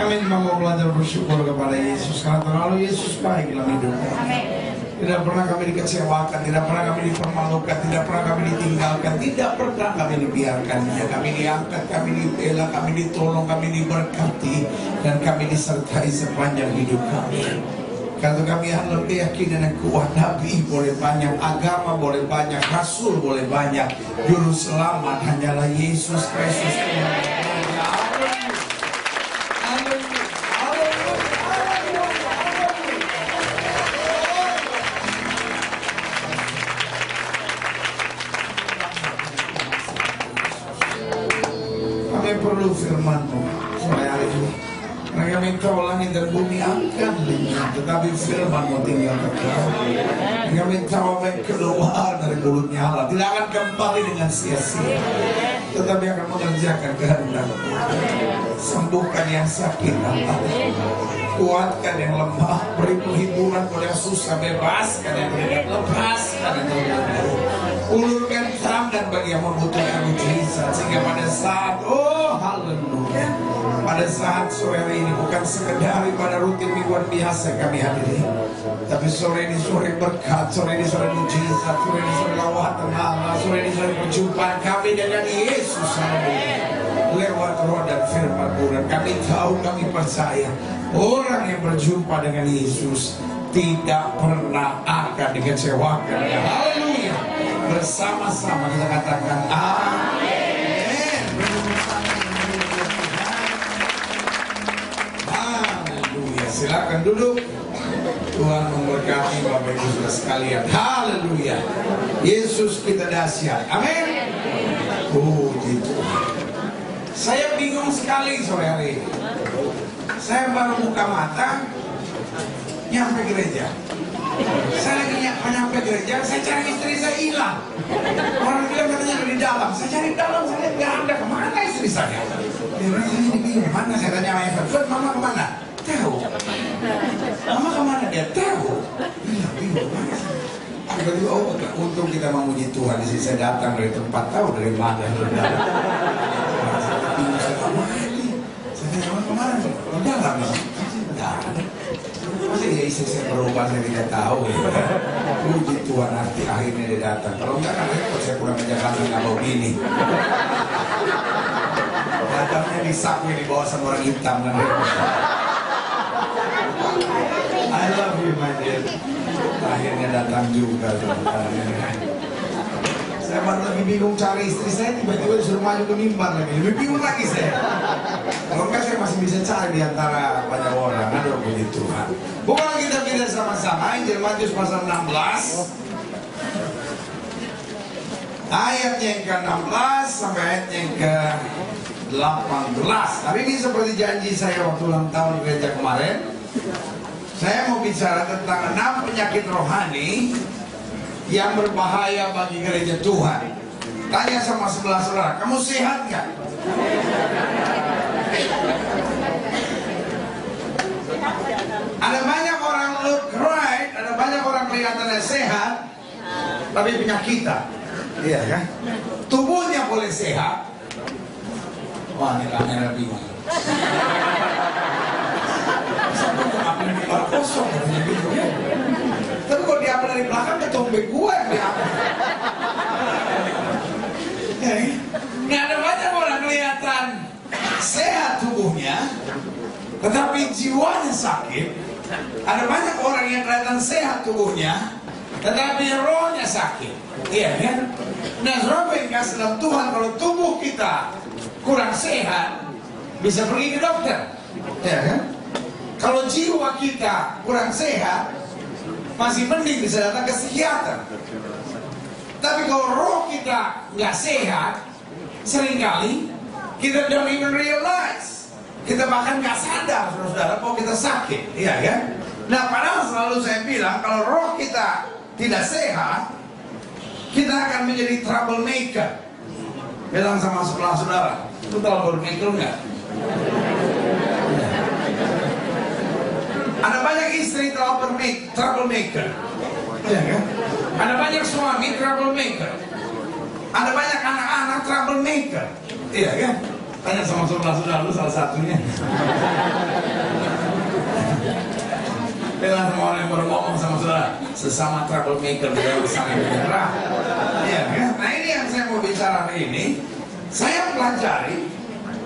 Kami cuma mau belajar bersyukur kepada Yesus karena terlalu Yesus baik dalam hidup kami. Tidak pernah kami dikecewakan, tidak pernah kami dipermalukan, tidak pernah kami ditinggalkan, tidak pernah kami dibiarkannya. Kami diangkat, kami dibela, kami ditolong, kami diberkati, dan kami disertai sepanjang hidup kami. Karena kami adalah keyakinan yang kuat. Nabi boleh banyak, agama boleh banyak, rasul boleh banyak, juru selamat hanyalah Yesus Kristus. Kami perlu firman-Mu sore hari ini. Mereka minta langit dan bumi akan lenyap, tetapi firman-Mu tinggal kekal. Mereka minta orang keluar dari mulutnya Allah tidak akan kembali dengan sia-sia, tetapi akan mengerjakan kehendak-Mu. Sembuhkan yang sakit Allah, kuatkan yang lemah, beri penghiburan kepada yang susah, bebaskan yang terikat, lepaskan yang terluka, ulurkan tangan bagi yang membutuhkan mujizat, sehingga pada saat haleluya, pada saat sore hari ini bukan sekedar pada rutin mingguan biasa kami hadiri, tapi sore ini sore berkat, sore ini sore mujizat, sore ini sore lawatan Allah, sore ini sore perjumpaan kami dengan Yesus lewat roh dan firman-Mu. Dan kami tahu, kami percaya orang yang berjumpa dengan Yesus tidak pernah akan dikecewakan. Haleluya. Bersama-sama kita katakan amin. Haleluya. Silakan duduk. Tuhan memberkati Bapak Ibu Saudara sekalian. Haleluya. Yesus kita dahsyat. Amin. Puji Tuhan. Saya bingung sekali sore hari ini. Saya baru buka mata, nyampe gereja. Saya lagi nyampe gereja, saya cari istri saya hilang. Orang bilang katanya ada di dalam. Saya cari dalam, saya lihat nggak ada. Kemana istri saya? Dia bilang saya ini bingung. Mana? Saya tanya sama Evan, Mama kemana? Tahu. Mama kemana? Dia tahu. Iya, bingung. Mana sih? Tiba-tiba, untung kita memuji Tuhan. Di sini saya datang dari tempat, tahu dari mana. Kemana? Dalam loh. Masa ya istri saya berubah, saya tidak tahu ya. Puji Tuhan, nanti akhirnya dia datang. Kalau enggak, kalau saya pulang ke Jakarta nggak mau gini. Datangnya disapu di bawah sama orang hitam dan I love you my dear. Akhirnya datang juga. Saya baru lagi bingung cari istri saya, tiba-tiba disuruh maju ke mimbar lagi. Lebih bingung lagi saya. Kalau enggak saya masih bisa cari di antara banyak orang. Aduh, puji Tuhan. Bukan kita sama-sama Injil Matius pasal 16. Ayatnya yang ke-16 sampai ayatnya yang ke-18. Hari ini seperti janji saya waktu ulang tahun gereja kemarin, saya mau bicara tentang 6 penyakit rohani yang berbahaya bagi gereja Tuhan. Tanya sama sebelah saudara, kamu sehat nggak? Ada banyak orang look right, ada banyak orang kelihatannya sehat, tapi penyakitan. Iya kan? Tubuhnya boleh sehat. Wah, ini kamera bingung. Sampai apa di bar kosong katanya gitu ya. Tapi kalau diapa dari belakang ketombe gue yang diapa. Nggak ada banyak orang kelihatan sehat tubuhnya, tetapi jiwanya sakit. Ada banyak orang yang kelihatan sehat tubuhnya, tetapi rohnya sakit. Iya kan? Nah, saudara yang kasih dalam Tuhan, kalau tubuh kita kurang sehat, bisa pergi ke dokter. Iya kan? Kalau jiwa kita kurang sehat, masih mending bisa datang ke psikiater. Tapi kalau roh kita nggak sehat, seringkali kita don't even realize. Kita bahkan nggak sadar, saudara, bahwa kita sakit, iya kan? Nah, padahal selalu saya bilang, kalau roh kita tidak sehat, kita akan menjadi troublemaker. Bilang sama sebelah saudara, itu troublemaker nggak? Ada banyak istri troublemaker, ya kan? Ada banyak suami troublemaker, ada banyak anak-anak troublemaker, iya kan? Tanya sama saudara-saudara lu salah satunya. Bilang sama orang yang baru ngomong sama saudara, sesama troublemaker di dalam saling menyerah. Ya, kan? Nah ini yang saya mau bicara hari ini. Saya pelajari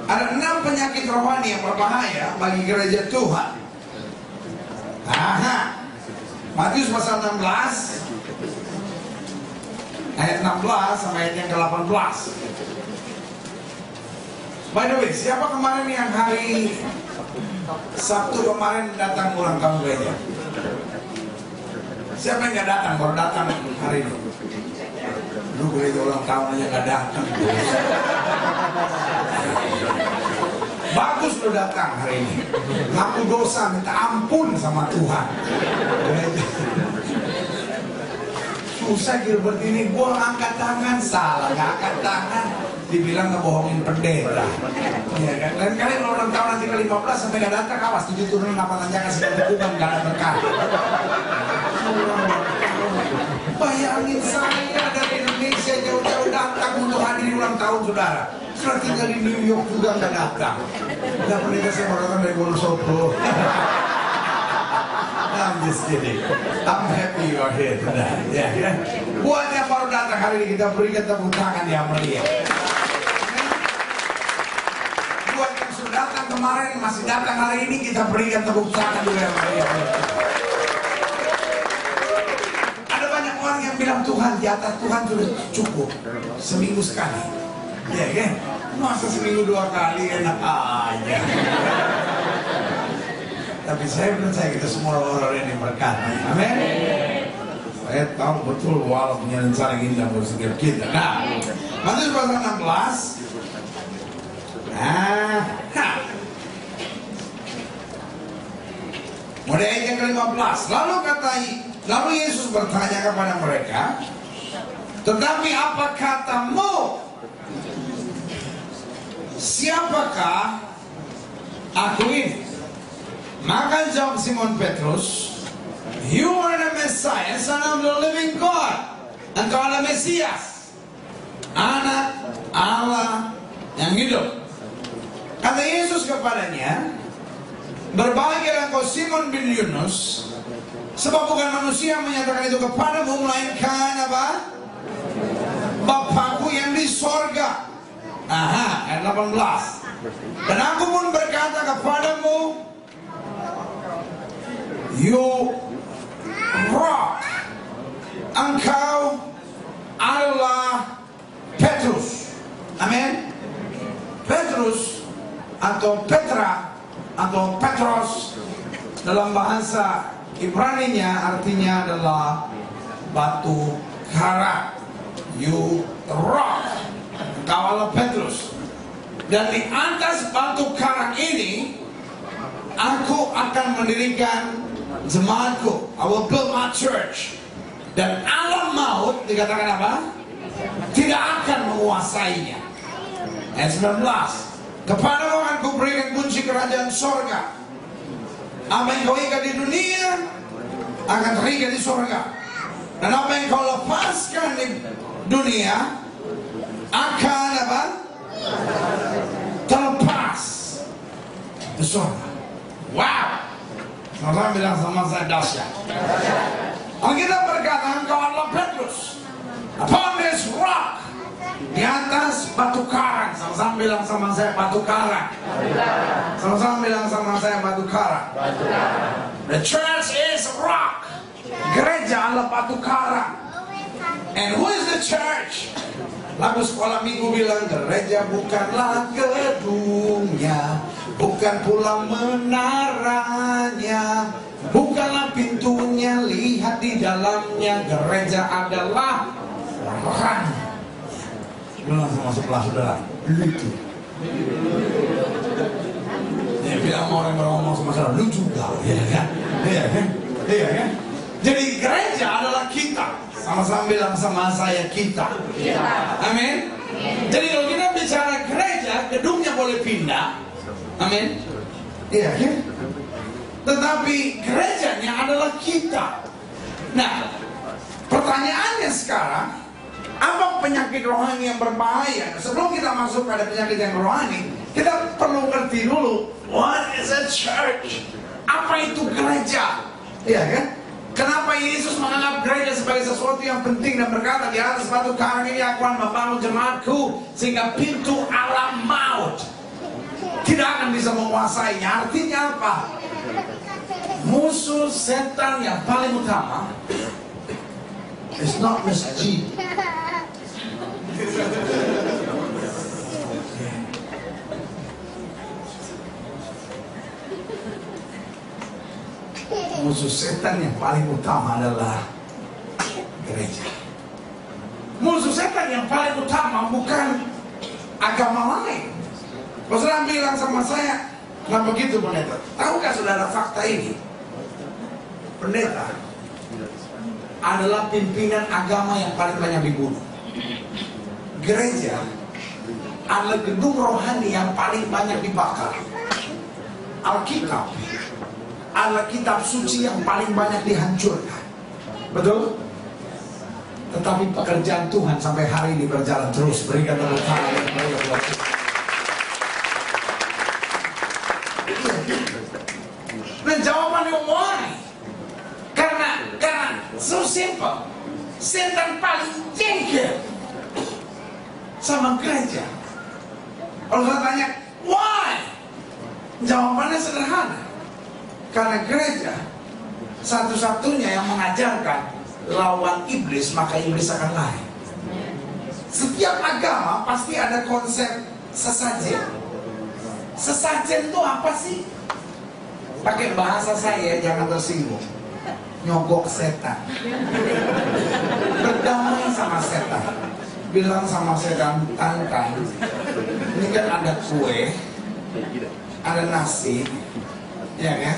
ada 6 penyakit rohani yang berbahaya bagi gereja Tuhan. Aha. Matius pasal 16 ayat 16 sampai ayat yang ke-18. By the way, siapa kemarin yang hari Sabtu kemarin datang ulang tahun gereja? Siapa yang gak datang? Baru datang hari ini. Lu gereja ulang tahun aja gak datang. Bagus lu datang hari ini. Ngaku dosa, minta ampun sama Tuhan. Susah Gilbert ini, gua angkat tangan, salah gak angkat tangan. Dibilang ngebohongin pendeta. Ya kan? Lain kali kalau ulang tahun nanti ke-15 sampai gak datang, awas 7 turun 8 tanjakan segala hukuman gak ada berkah. Bayangin saya dari Indonesia jauh-jauh datang untuk hadir ulang tahun saudara. Sudah tinggal di New York juga gak datang. Dan pendeta saya mau datang dari Wonosobo. I'm just kidding. I'm happy you are here tonight. Ya, ya. Buat yang baru datang hari ini kita berikan tepuk tangan yang meriah. Buat yang sudah datang kemarin masih datang hari ini kita berikan tepuk tangan juga yang meriah. Ada banyak orang yang bilang Tuhan di atas Tuhan sudah cukup seminggu sekali. Ya kan? Masa seminggu 2 kali enak aja. Tapi saya percaya kita semua orang ini berkati. Amin. Saya tahu betul Allah punya rencana indah buat setiap kita. Nah, Matius pasal 16. Mulai ayat yang ke-15. Lalu Yesus bertanya kepada mereka, tetapi apa katamu? Siapakah aku ini? Maka jawab Simon Petrus, you are the Messiah, Son of the living God. Engkau adalah Mesias, Anak Allah yang hidup. Kata Yesus kepadanya, berbahagialah engkau Simon bin Yunus, sebab bukan manusia menyatakan itu kepadamu, melainkan apa? Bapakku yang di sorga. Aha, ayat 18. Dan aku pun berkata kepadamu, you rock, engkau adalah Petrus. Amin. Petrus atau Petra atau Petros dalam bahasa Ibraninya artinya adalah batu karang. You rock, engkau adalah Petrus. Dan di atas batu karang ini aku akan mendirikan jemaatku. I will build my church. Dan alam maut dikatakan apa? Tidak akan menguasainya. Ayat 19. Kepadamu akan kuberikan kunci kerajaan sorga. Apa yang kau ikat di dunia akan terikat di sorga. Dan apa yang kau lepaskan di dunia akan apa? Terlepas di sorga. Wow. Sama-sama bilang sama saya dahsyat. Alkitab berkata engkau adalah Petrus. Upon this rock, di atas batu karang. Sama-sama bilang sama saya batu karang. Sama-sama bilang sama saya batu karang. The church is rock. Gereja adalah batu karang. And who is the church? Lagu sekolah minggu bilang gereja bukanlah gedungnya, bukan pula menaranya, bukanlah pintunya, lihat di dalamnya. Gereja adalah orang. Bilang sama sebelah saudara, lu itu. Dia bilang orang ngomong sama saudara, lu juga, ya kan? Iya kan? Iya kan? Jadi gereja adalah kita. Sama-sama bilang sama saya kita. Amin. Jadi kalau kita bicara gereja, gedungnya boleh pindah. Amin. Iya kan? Tetapi gerejanya adalah kita. Nah, pertanyaannya sekarang, Apa penyakit rohani yang berbahaya? Sebelum kita masuk pada penyakit yang rohani, kita perlu ngerti dulu, what is a church? Apa itu gereja? Iya kan? Kenapa Yesus menganggap gereja sebagai sesuatu yang penting dan berkata, di atas batu karang ini aku akan membangun jemaatku, sehingga pintu alam maut tidak akan bisa menguasainya. Artinya apa? Musuh setan yang paling utama is not masjid. Musuh setan yang paling utama adalah gereja. Musuh setan yang paling utama bukan agama lain. Saudara bilang sama saya, nah begitu pendeta. Tahukah saudara fakta ini? Pendeta adalah pimpinan agama yang paling banyak dibunuh. Gereja adalah gedung rohani yang paling banyak dibakar. Alkitab adalah kitab suci yang paling banyak dihancurkan. Betul? Tetapi pekerjaan Tuhan sampai hari ini berjalan terus. Berikan tepuk tangan yang meriah buat Tuhan. Dan jawabannya why? Karena so simple. Setan paling jengkel sama gereja. Kalau saya tanya why? Jawabannya sederhana. Karena gereja satu-satunya yang mengajarkan lawan iblis, maka iblis akan lari. Setiap agama pasti ada konsep sesajen. Sesajen itu apa sih? Pakai bahasa saya, jangan tersinggung. Nyogok setan. Berdamai sama setan. Bilang sama setan, Tantan, ini kan ada kue, ada nasi, ya kan?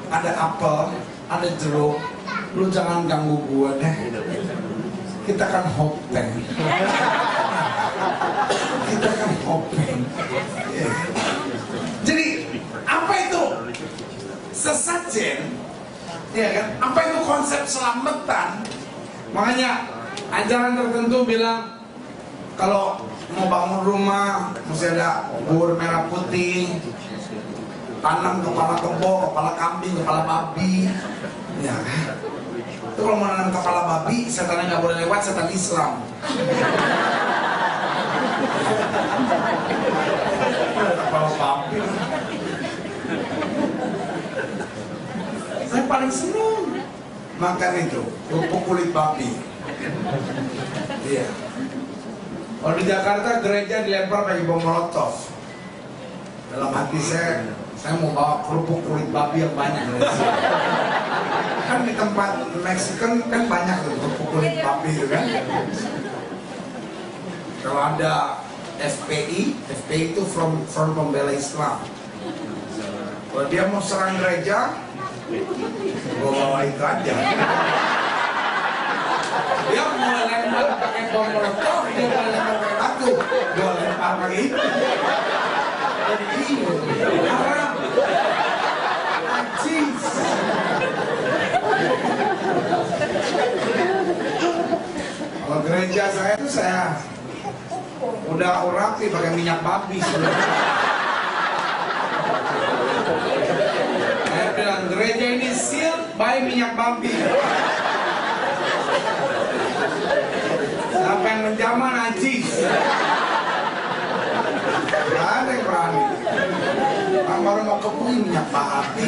Ada apel, ada jeruk. Lu jangan ganggu gua deh. Kita kan hopeng. Kita kan hopeng. Ya. Jadi apa itu sesajen? Ya kan? Apa itu konsep selamatan? Makanya ajaran tertentu bilang kalau mau bangun rumah mesti ada bubur merah putih, tanam kepala kebo, kepala kambing, kepala babi. Ya kan? Itu kalau mau nanam kepala babi, setannya nggak boleh lewat, setan Islam. Kepala babi. Saya paling senang makan itu kerupuk kulit babi. Iya. Kalau di Jakarta gereja dilempar pakai bom molotov. Dalam hati saya mau bawa kerupuk kulit babi yang banyak. Kan di tempat Mexican kan banyak tuh kerupuk kulit babi itu kan. Kalau ada FPI itu Front Pembela Islam. Kalau dia mau serang gereja, gua bawa itu aja. Dia mau lempar pakai bom molotov, dia mau lempar pakai batu, gua lempar pakai itu. Jadi ini haram. Ajis. Kalau gereja saya itu saya udah urapi pakai minyak babi sebenarnya. Saya bilang gereja ini sealed by minyak babi. Siapa yang menjaman najis? Gak ada yang berani. Orang baru mau kebun minyak babi.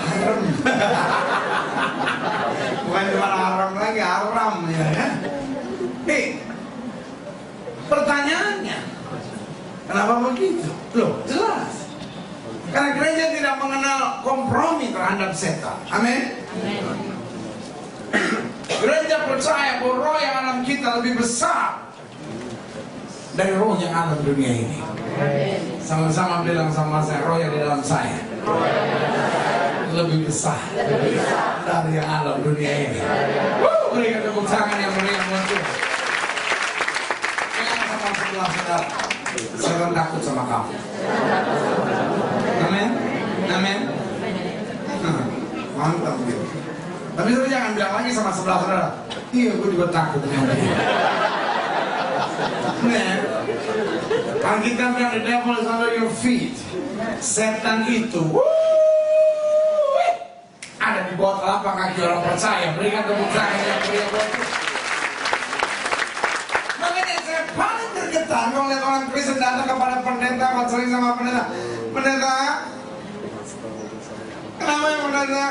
Haram. Bukan cuma haram lagi, haram ya kan? Pertanyaannya, kenapa begitu? Loh, jelas. Karena gereja tidak mengenal kompromi terhadap setan. Amin. Gereja percaya bahwa roh yang dalam kita lebih besar dari roh yang ada di dunia ini. Sama-sama bilang sama saya, roh yang di dalam saya lebih besar dari yang ada di dunia ini. Berikan tepuk tangan yang meriah buat Tuhan. Pegang sama sebelah saudara. Setan takut sama kamu. Amin. Amin. Mantap gitu. Tapi saudara jangan bilang lagi sama sebelah saudara, iya gue juga takut dengan dia. Nah, Alkitab bilang the devil is under your feet. Setan itu ada di bawah telapak kaki orang percaya. Berikan tepuk tangan yang meriah buat Tuhan. Makanya saya paling tergetar kalau lihat orang Kristen datang kepada pendeta, sering sama pendeta. Pendeta, kenapa ya pendeta?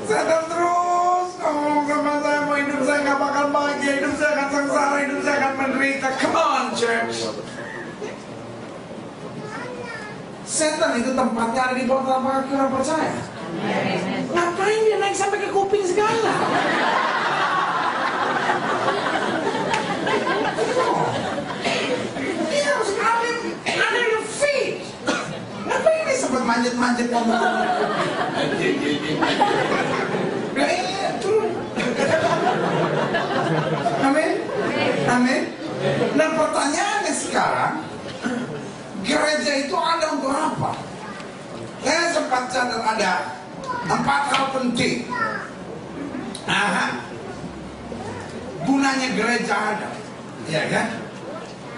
Setan terus ngomong sama saya, mau hidup saya nggak bakal bahagia, hidup saya akan sengsara, hidup saya akan menderita. Come on, church. Setan itu tempatnya ada di bawah telapak kaki orang percaya. Ngapain dia naik sampai ke kuping segala? Dia harus ada your feet. Ngapain dia sempat manjat-manjat ngomong? Amin. Amin. Nah pertanyaannya sekarang, gereja itu ada untuk apa? Saya sempat catat ada 4 hal penting. Gunanya gereja ada, ya kan?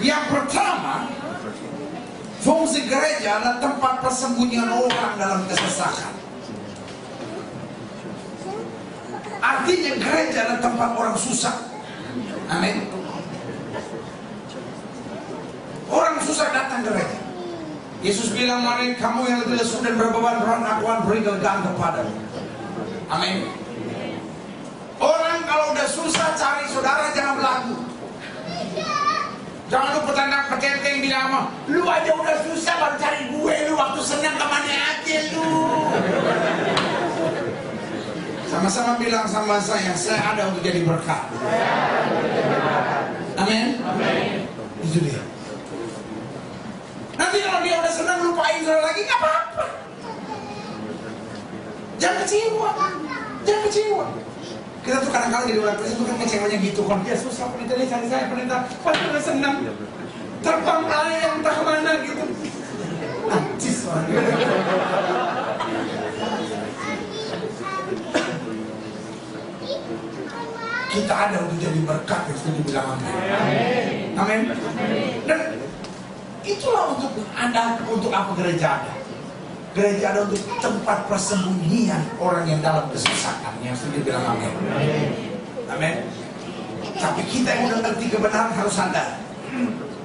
Yang pertama, fungsi gereja adalah tempat persembunyian orang dalam kesesakan. Artinya gereja adalah tempat orang susah. Amin. Orang susah datang gereja. Yesus bilang, mari kamu yang lebih lesu dan berbeban berat, aku akan beri kelegaan kepadamu. Amin. Orang kalau udah susah cari saudara jangan berlaku. Jangan lu petentang-petenteng bilang, lu aja udah susah baru cari gue, lu waktu senang kemana aja lu. Sama-sama bilang sama saya ada untuk jadi berkat. Amin. Itu dia. Nanti kalau dia udah senang lupain saudara lagi, nggak apa-apa. Jangan kecewa, jangan kecewa. Kita tuh kadang-kadang jadi orang Kristen tuh kan kecewanya gitu. Kalau dia susah, pendeta dia cari saya, pendeta pasti udah senang. Terbang ayam entah kemana gitu. Anjis orang. Kita ada untuk jadi berkat yang sudah dibilang amin. Amin. Dan itulah untuk Anda, untuk apa gereja ada? Gereja ada untuk tempat persembunyian orang yang dalam kesusahan, yang sudah bilang amin. Amin. Tapi kita yang udah ngerti kebenaran harus sadar.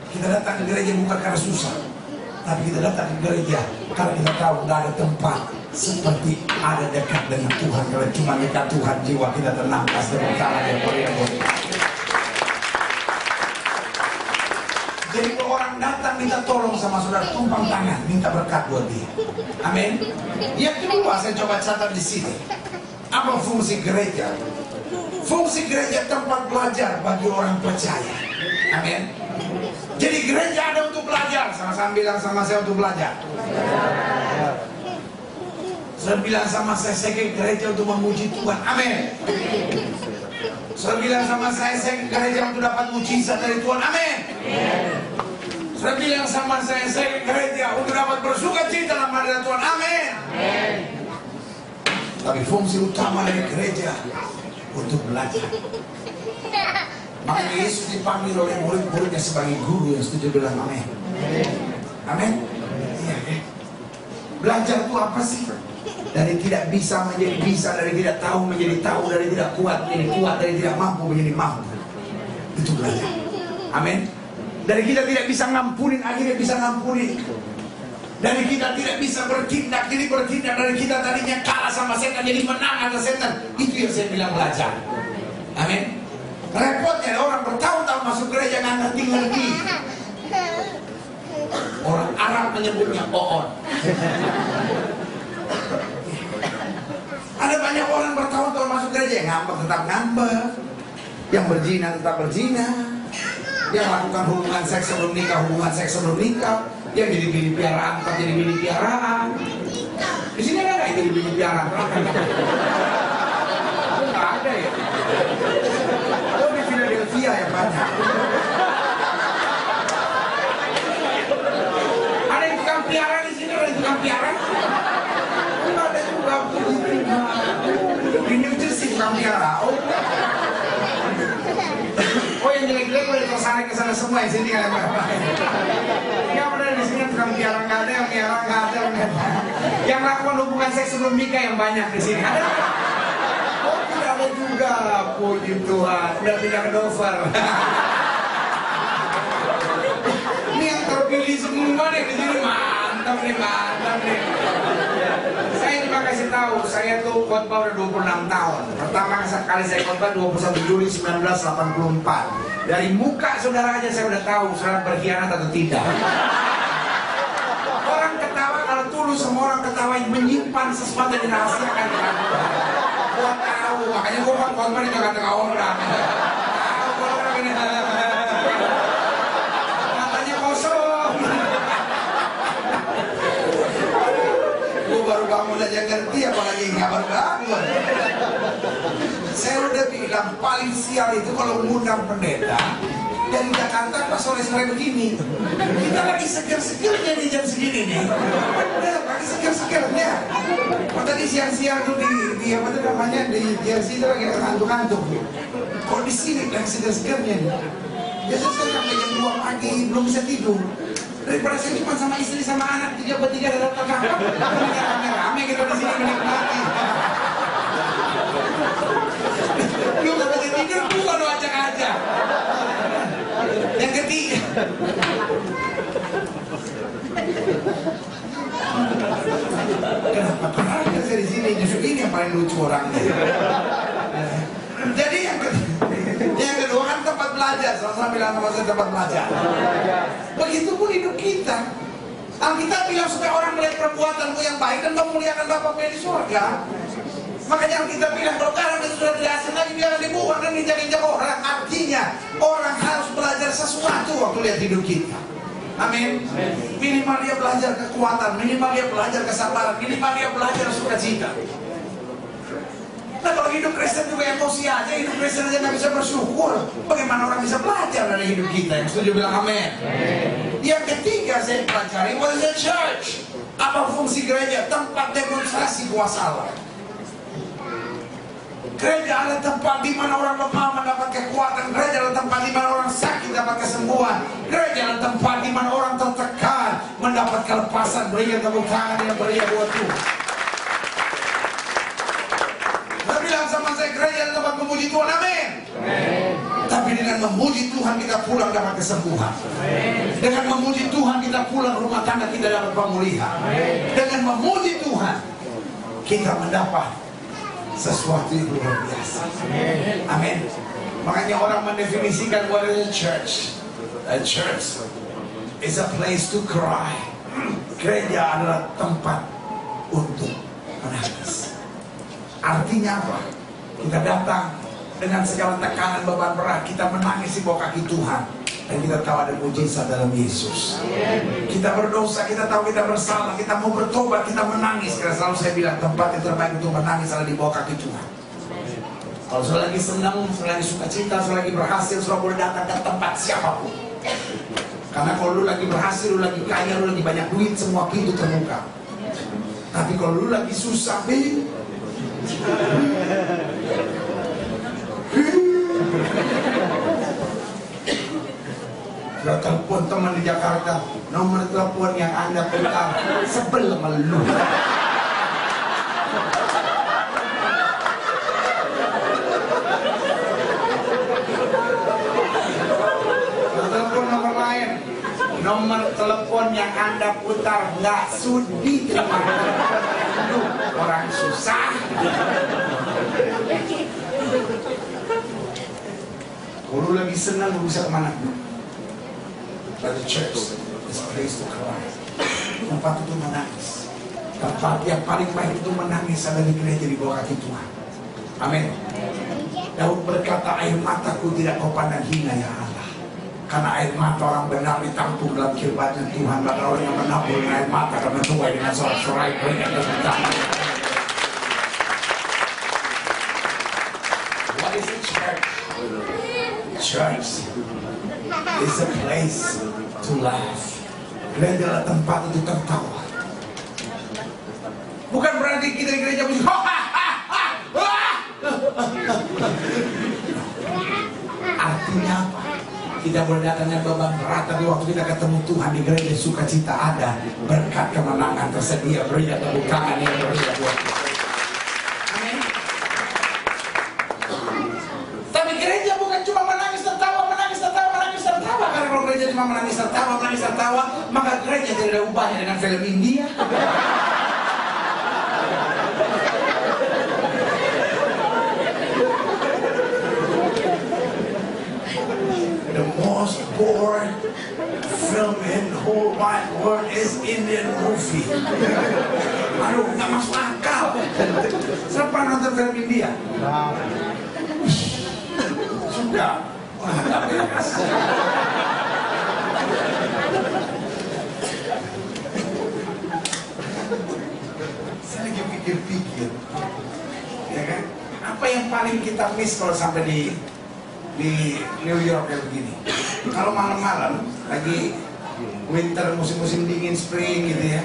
Kita datang ke gereja bukan karena susah, tapi kita datang ke gereja karena kita tahu nggak ada tempat seperti ada dekat dengan Tuhan. Kalau cuma dekat Tuhan, jiwa kita tenang, pasti berjalan yang boleh. Jadi kalau orang datang minta tolong sama saudara, tumpang tangan, minta berkat buat dia. Amin. Yang kedua saya coba catat di sini. Apa fungsi gereja? Fungsi gereja tempat belajar bagi orang percaya. Amin. Jadi gereja ada untuk belajar. Sama-sama bilang sama saya untuk belajar. Saya bilang sama saya ke gereja untuk memuji Tuhan. Amin. Saya bilang sama saya ke gereja untuk dapat mujizat dari Tuhan. Amin. Saya bilang sama saya ke gereja untuk dapat bersuka cita dalam hadirat Tuhan. Amin. Tapi fungsi utama dari gereja untuk belajar. Makanya Yesus dipanggil oleh murid-muridnya sebagai guru yang setuju bilang amin. Amin. Iya, belajar itu apa sih? Dari tidak bisa menjadi bisa, dari tidak tahu menjadi tahu, dari tidak kuat menjadi kuat, dari tidak mampu menjadi mampu. Itu belajar. Amin. Dari kita tidak bisa ngampunin, akhirnya bisa ngampunin. Dari kita tidak bisa bertindak, jadi bertindak. Dari kita tadinya kalah sama setan, jadi menang atas setan. Itu yang saya bilang belajar. Amin. Repotnya orang bertahun-tahun masuk gereja nggak ngerti-ngerti. Orang Arab menyebutnya oon. Ada banyak orang bertahun-tahun masuk gereja, yang ngambek tetap ngambek, yang berzina tetap berzina, yang melakukan hubungan seks sebelum nikah, hubungan seks sebelum nikah, yang jadi bini piaraan tetap jadi bini piaraan. Di sini ada nggak yang jadi bini piaraan? Nggak ada ya. Oh, di Philadelphia ya banyak. Ada yang tukang piaraan di sini, ada yang tukang piaraan. Nggak ada juga. Di New Jersey mutiara. Oh yang jelek-jelek boleh tersaring ke sana semua yang sini kan. Yang benar di sini tukang mutiara nggak ada, yang mutiara nggak ada. Yang melakukan hubungan seks sebelum nikah yang banyak di sini. Ada? Oh tidak ada juga, puji Tuhan. Udah pindah ke Dover. Ini yang terpilih semua nih di sini, mantap nih. Saya cuma kasih tahu, saya tuh khotbah udah 26 tahun. Pertama kali saya khotbah 21 Juli 1984. Dari muka saudara aja saya udah tahu saudara berkhianat atau tidak. Orang ketawa kalau tulus, semua orang ketawa menyimpan sesuatu yang dirahasiakan. Gua tahu, makanya gua khotbah di tengah-tengah orang. Tahu orang ini. Matanya kosong. Gue baru bangun aja ngerti, apalagi nggak baru bangun. Saya udah bilang paling sial itu kalau ngundang pendeta dari Jakarta pas sore-sore begini. Kita lagi seger-segernya di jam segini nih. Lagi seger-segernya. Kok tadi siang-siang tuh di apa tuh namanya di Jersey itu lagi ngantuk-ngantuk. Kok di sini lagi seger-segernya nih. Biasanya saya sampai jam 2 pagi belum bisa tidur. Daripada saya cuma sama istri sama anak 3 bertiga dalam kamar, rame-rame kita di sini menikmati. Lu gak bisa tidur, gua lu ajak-ajak. Yang ketiga, kenapa terangnya saya di sini? Justru ini yang paling lucu orangnya. Jadi yang kedua kan tempat belajar. Sama bilang sama saya tempat belajar. Begitupun hidup kita. Alkitab bilang supaya orang melihat perbuatanmu yang baik dan memuliakan Bapa-mu yang di surga. Makanya Alkitab bilang kalau garam itu sudah tidak asin lagi, biarlah dibuang dan diinjak-injak orang. Artinya orang harus belajar sesuatu waktu lihat hidup kita. Amin. Minimal dia belajar kekuatan, minimal dia belajar kesabaran, minimal dia belajar sukacita. Nah kalau hidup Kristen juga emosi aja, hidup Kristen aja nggak bisa bersyukur. Bagaimana orang bisa belajar dari hidup kita? Yang setuju bilang amin. Yang ketiga saya pelajari, what is the church? Apa fungsi gereja? Tempat demonstrasi kuasa Allah. Gereja adalah tempat di mana orang lemah mendapat kekuatan. Gereja adalah tempat di mana orang sakit dapat kesembuhan. Gereja adalah tempat di mana orang tertekan mendapat kelepasan. Berikan tepuk tangan yang meriah buat Tuhan. Saya bilang sama saya, gereja adalah tempat memuji Tuhan, amin. Tapi dengan memuji Tuhan kita pulang dapat kesembuhan. Dengan memuji Tuhan kita pulang rumah tangga kita dapat pemulihan. Dengan memuji Tuhan kita mendapat sesuatu yang luar biasa. Amin. Makanya orang mendefinisikan what is a church. A church is a place to cry. Gereja adalah tempat untuk menangis. Artinya apa? Kita datang dengan segala tekanan beban berat, kita menangis di bawah kaki Tuhan. Dan kita tahu ada mujizat dalam Yesus. Kita berdosa, kita tahu kita bersalah, kita mau bertobat, kita menangis. Karena selalu saya bilang tempat yang terbaik untuk menangis adalah di bawah kaki Tuhan. Kalau saya lagi senang, saya lagi sukacita, saya lagi berhasil, saya boleh datang ke tempat siapapun. Karena kalau lu lagi berhasil, lu lagi kaya, lu lagi banyak duit, semua pintu terbuka. Tapi kalau lu lagi susah, sudah telepon teman di Jakarta, nomor telepon yang Anda putar sebel melu. Telepon nomor lain, nomor telepon yang Anda putar nggak sudi terima. Orang susah. Kalau lagi senang, lu bisa kemana? But the church is a place to cry. Tempat itu menangis. Tempat yang paling baik itu menangis adalah di gereja di bawah kaki Tuhan. Amin. Daud berkata, air mataku tidak kau pandang hina ya Allah. Karena air mata orang benar ditampung dalam kirbatnya Tuhan. Maka orang yang menabur air mata akan menuai dengan sorak-sorai berikan tepuk tangan. What is the church? Church is a place to laugh. Gereja adalah tempat untuk tertawa. Bukan berarti kita di gereja musik. Artinya apa? Kita boleh datangnya beban berat, tapi waktu kita ketemu Tuhan di gereja sukacita ada, berkat kemenangan tersedia. Beri tepuk tangan yang meriah buat kita. Amin. Tapi gereja bukan cuma menangis tertawa, menangis tertawa, menangis tertawa. Karena kalau gereja cuma menangis tertawa, maka gereja tidak ada ubahnya dengan film India. The most boring film in the whole wide world is Indian movie. Aduh, nggak masuk akal. Siapa nonton film India? Suka. Wah, nggak beres. Saya lagi pikir-pikir, ya kan? Apa yang paling kita miss kalau sampai di New York kayak begini? Kalau malam-malam lagi winter, musim-musim dingin, spring gitu ya,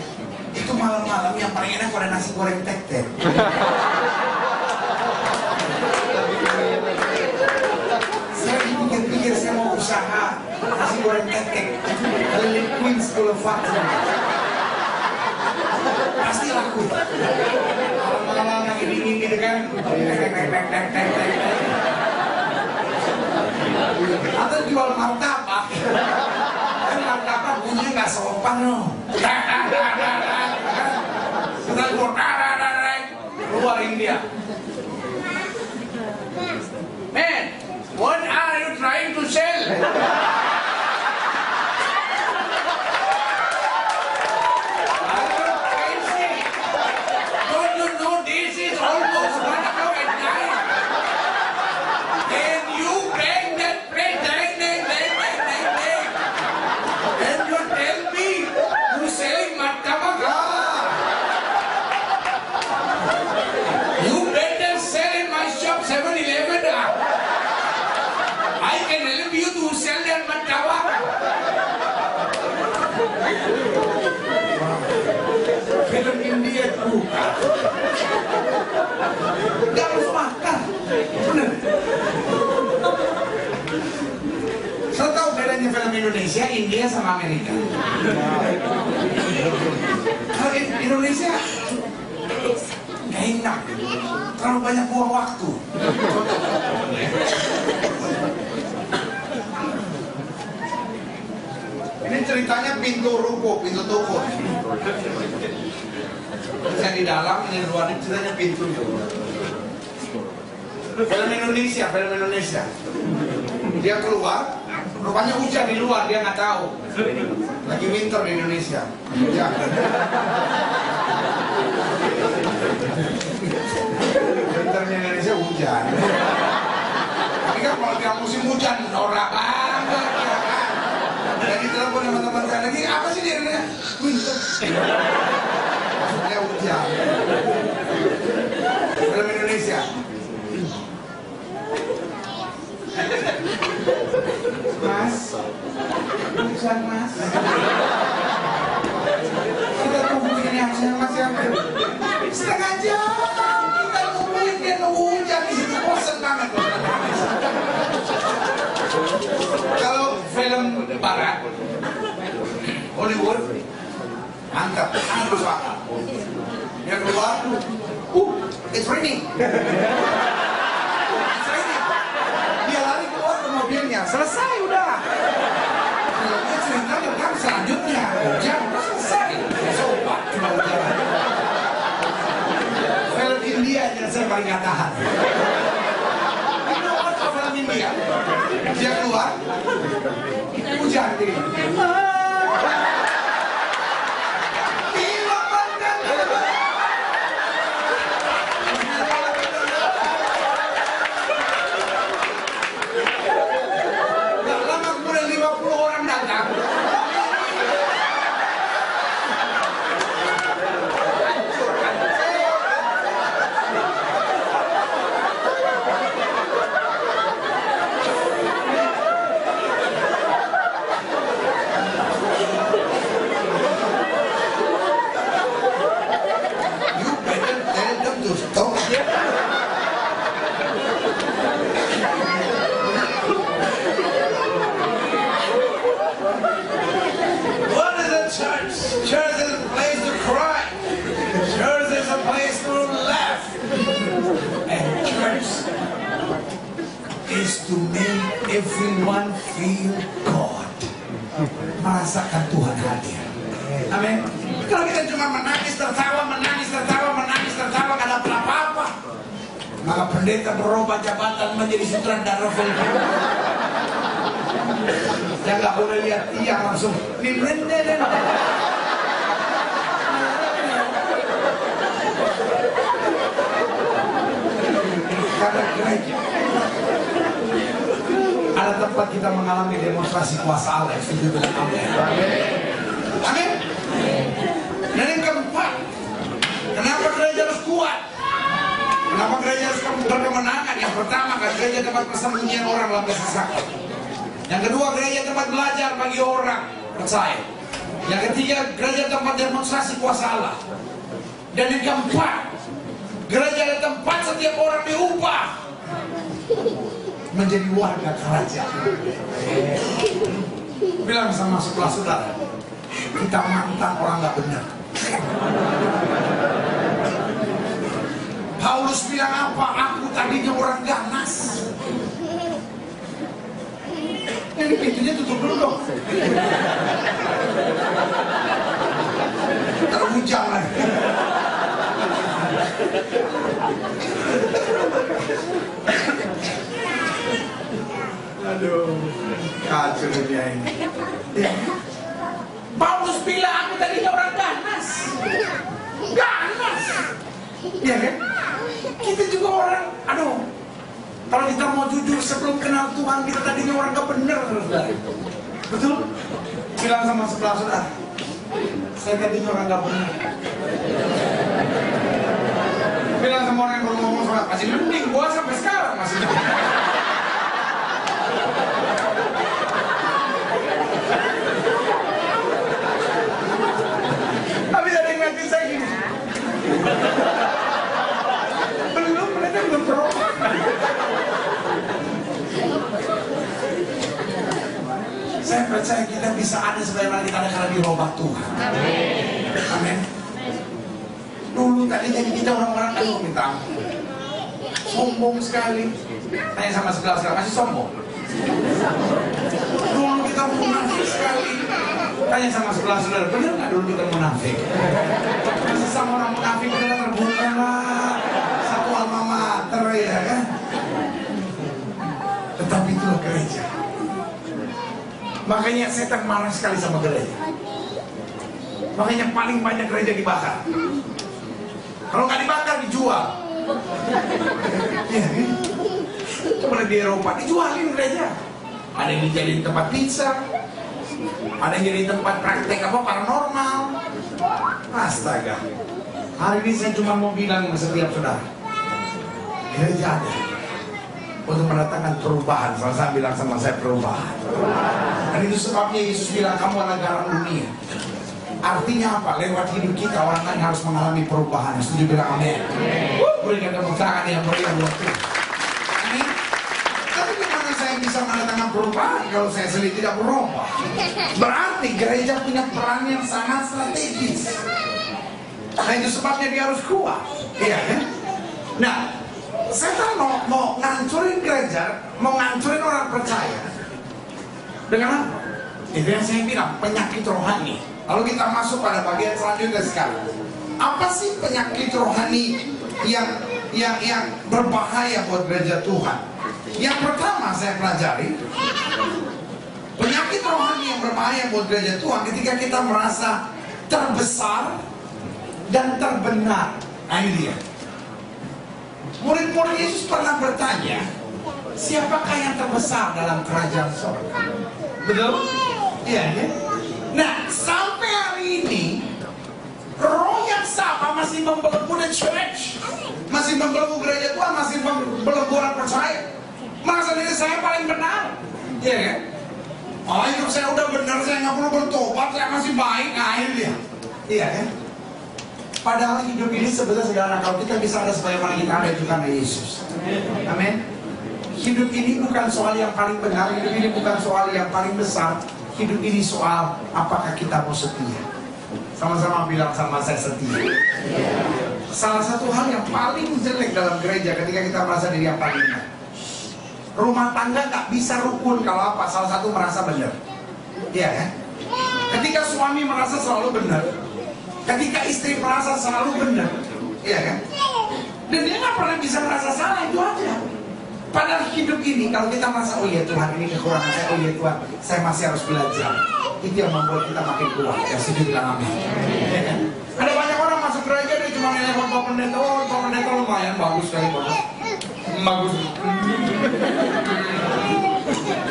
itu malam-malam yang paling enak pada nasi goreng tek-tek. Saya pikir-pikir saya mau usaha nasi goreng tek-tek keliling Queens Boulevard, pasti laku. Malam-malam lagi dingin gitu kan, tek-tek. Atau jual martabak. Kan martabak bunyinya nggak sopan loh. Kita keluar India. Man, what are you trying to sell? Don't you know this is almost 1 o'clock at night? Can you bang that plate? And you tell me you selling martabak? You better sell in my shop 7-Eleven. I can help you to sell that martabak. Film India bukan. Gak harus makan. Bener. Saya tahu bedanya film Indonesia, India sama Amerika. Kalau Indonesia gak enak, terlalu banyak buang waktu. Ini ceritanya pintu ruko, pintu toko. Saya di dalam, ini di luar, ini ceritanya pintu. Film Indonesia. Dia keluar, rupanya hujan di luar, dia nggak tahu. Lagi winter di Indonesia. Hujan. Winternya Indonesia hujan. Tapi kan kalau dia musim hujan, norak banget ya kan. Jadi telepon sama teman saya lagi, apa sih dia? Winter. Maksudnya hujan. Film Indonesia. Mas, hujan mas. Kita tungguin yang mas yang setengah jam. Kita nungguin dia nunggu hujan di situ, bosan banget. Kalau film barat, Hollywood, mantap, sangat masuk akal. Dia keluar, it's raining. Mobilnya selesai udah. Filmnya ceritanya kan selanjutnya hujan selesai. Sobat cuma hujan. Film India yang saya paling gak tahan. Itu apa film India? Dia keluar hujan ini. church. Church is a place to cry. Church is a place to laugh. And church is to make everyone feel God. Merasakan Tuhan hadir. Amin. Kalau kita cuma menangis, tertawa, gak dapat apa-apa, maka pendeta berubah jabatan menjadi sutradara film. Yang gak boleh lihat iya langsung karena gereja ada tempat kita mengalami demonstrasi kuasa Allah. Itu bilang amin. Amin. Dan yang keempat, kenapa gereja harus kuat? Kenapa gereja harus berkemenangan? Yang pertama, kan gereja tempat persembunyian orang dalam kesesakan. Yang kedua, gereja tempat belajar bagi orang percaya. Yang ketiga, gereja tempat demonstrasi kuasa Allah. Dan yang keempat, gereja adalah tempat setiap orang diubah menjadi warga kerajaan. Bilang sama sebelah saudara, kita mantan orang gak benar. Paulus bilang apa? Aku tadinya orang ganas. Ini pintunya tutup dulu dong. Taruh hujan lagi. Aduh, kacau dunia ini. Ya. Paulus bilang aku tadinya orang ganas. Ganas. Iya kan? Kita juga orang, aduh. Kalau kita mau jujur sebelum kenal Tuhan, kita tadinya orang gak bener, saudara. Betul? Bilang sama sebelah saudara, saya tadinya orang gak bener. Bilang sama orang yang baru ngomong sholat, masih mending, gua sampai sekarang masih mending. Tapi ada yang ngatain saya gini. Mereka belum berubah. Saya percaya kita bisa ada sebagaimana kita ada karena dirubah Tuhan. Amin. Dulu tadi jadi kita orang-orang aduh minta ampun, sombong sekali. Tanya sama sebelah masih sombong. Dulu kita munafik sekali. Tanya sama sebelah saudara, benar nggak dulu kita munafik? Masih sama orang munafik kita terbuka lah. Satu alma mater ya kan. Tetapi itulah gereja. Makanya setan marah sekali sama gereja. Makanya paling banyak gereja dibakar. Kalau nggak dibakar dijual. Ya, kan? Coba di Eropa dijualin gereja. Ada yang dijadiin tempat pizza, ada yang jadi tempat praktek apa paranormal. Astaga. Hari ini saya cuma mau bilang ke setiap saudara, gereja ada untuk mendatangkan perubahan. Saya bilang sama saya perubahan. Dan itu sebabnya Yesus bilang kamu adalah garam dunia. Artinya apa? Lewat hidup kita orang lain harus mengalami perubahan. Setuju bilang amin? Berikan tepuk tangan yang meriah buat Tuhan. Amin. Tapi gimana saya bisa mendatangkan perubahan kalau saya sendiri tidak berubah? Berarti gereja punya peran yang sangat strategis. Nah itu sebabnya dia harus kuat. Iya kan? Nah, setan mau ngancurin gereja, mau ngancurin orang percaya. Dengan apa? Itu yang saya bilang, penyakit rohani. Lalu kita masuk pada bagian selanjutnya sekarang. Apa sih penyakit rohani yang berbahaya buat gereja Tuhan? Yang pertama saya pelajari, penyakit rohani yang berbahaya buat gereja Tuhan ketika kita merasa terbesar dan terbenar. Nah ini dia. Murid-murid Yesus pernah bertanya, siapakah yang terbesar dalam kerajaan surga? Betul? Iya ya. Nah sampai hari ini roh yang sama masih membelenggu the church, masih membelenggu gereja Tuhan, masih membelenggu orang percaya. Merasa diri saya paling benar. Iya kan? Oh hidup saya udah benar, saya nggak perlu bertobat, saya masih baik. Nah ini dia. Iya kan? Padahal hidup ini sebenarnya kalau kita bisa ada sebagaimana kita ada itu karena Yesus. Amin. Hidup ini bukan soal yang paling benar, hidup ini bukan soal yang paling besar, hidup ini soal apakah kita mau setia. Sama-sama bilang sama saya, setia. Salah satu hal yang paling jelek dalam gereja ketika kita merasa diri yang paling benar. Rumah tangga gak bisa rukun kalau apa? Salah satu merasa benar. Iya kan? Ketika suami merasa selalu benar, ketika istri merasa selalu benar, iya kan? Dan dia gak pernah bisa merasa salah, itu aja. Padahal hidup ini, kalau kita merasa, oh iya Tuhan ini kekurangan saya, oh iya Tuhan saya masih harus belajar, itu yang membuat kita makin kuat. Ya setuju bilang amin. Ya kan? Ada banyak orang masuk gereja, dia cuma nelfon Pak Pendeta, oh Pak Pendeta lumayan, bagus sekali bagus. Bagus.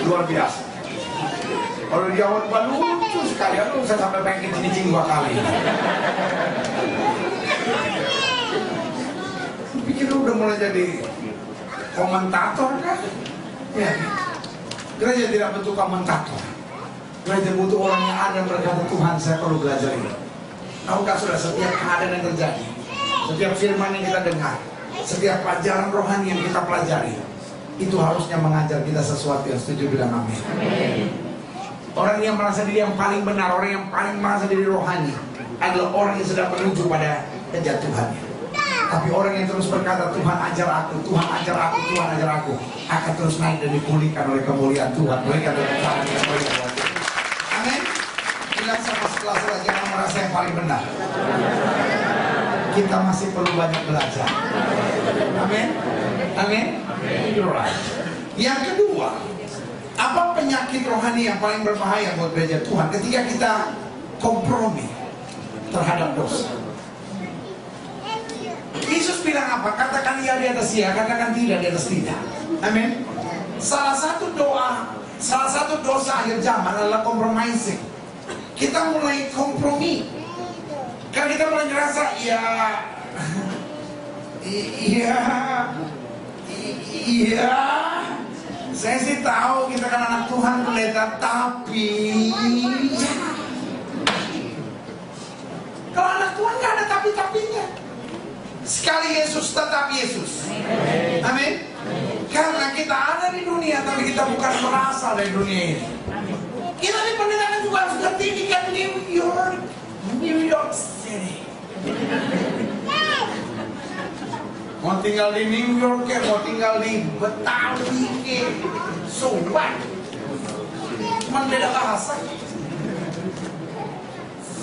Luar biasa. Kalau dijawab lucu sekali, aku bisa sampai pengen kencing 2 kali. Pikir udah mulai jadi komentator kan? Ya. Gereja tidak butuh komentator. Gereja butuh orang yang ada berkata, Tuhan saya perlu belajar ini. Tahukah sudah, setiap keadaan yang terjadi, setiap firman yang kita dengar, setiap pelajaran rohani yang kita pelajari, itu harusnya mengajar kita sesuatu. Yang setuju bilang amin. Orang yang merasa diri yang paling benar, orang yang paling merasa diri rohani, adalah orang yang sedang menuju pada kejatuhannya. Tapi orang yang terus berkata, Tuhan ajar aku, Tuhan ajar aku, Tuhan ajar aku, akan terus naik dan dipulihkan oleh kemuliaan Tuhan. Mereka dengan kemuliaan. Amin. Bilang sama setelah jangan merasa yang paling benar. Kita masih perlu banyak belajar. Amin. Amin. Right. Yang kedua, apa penyakit rohani yang paling berbahaya buat gereja Tuhan? Ketika kita kompromi terhadap dosa. Yesus bilang apa? Katakan iya di atas iya, katakan tidak di atas tidak. Amin. Salah satu dosa akhir zaman adalah compromising. Kita mulai kompromi. Karena kita mulai ngerasa, iya, saya sih tahu kita kan anak Tuhan pendeta, tapi kalau anak Tuhan nggak ada tapi-tapinya. Sekali Yesus tetap Yesus. Amin. Karena kita ada di dunia, tapi kita bukan berasal dari dunia ini. Kita di pendeta kan juga harus ngerti di kan New York City. Mau tinggal di New York ya, mau tinggal di Betawi ya, so what? Cuman beda bahasa.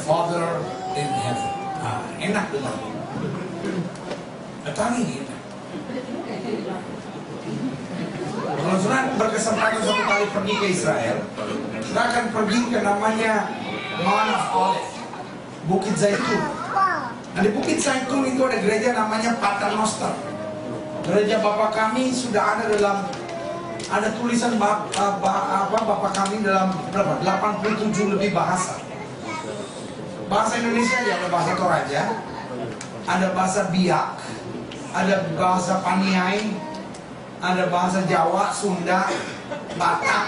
Father in heaven. Enak benar. Tadi kita. Kalau saudara berkesempatan satu kali pergi ke Israel, kita akan pergi ke namanya Mount of Olives, Bukit Zaitun. Nah di Bukit Zaitun itu ada gereja namanya Paternoster. Gereja Bapak kami sudah ada tulisan Bapak kami dalam berapa? 87 lebih bahasa. Bahasa Indonesia ada bahasa Toraja, ada bahasa Biak, ada bahasa Paniai, ada bahasa Jawa, Sunda, Batak.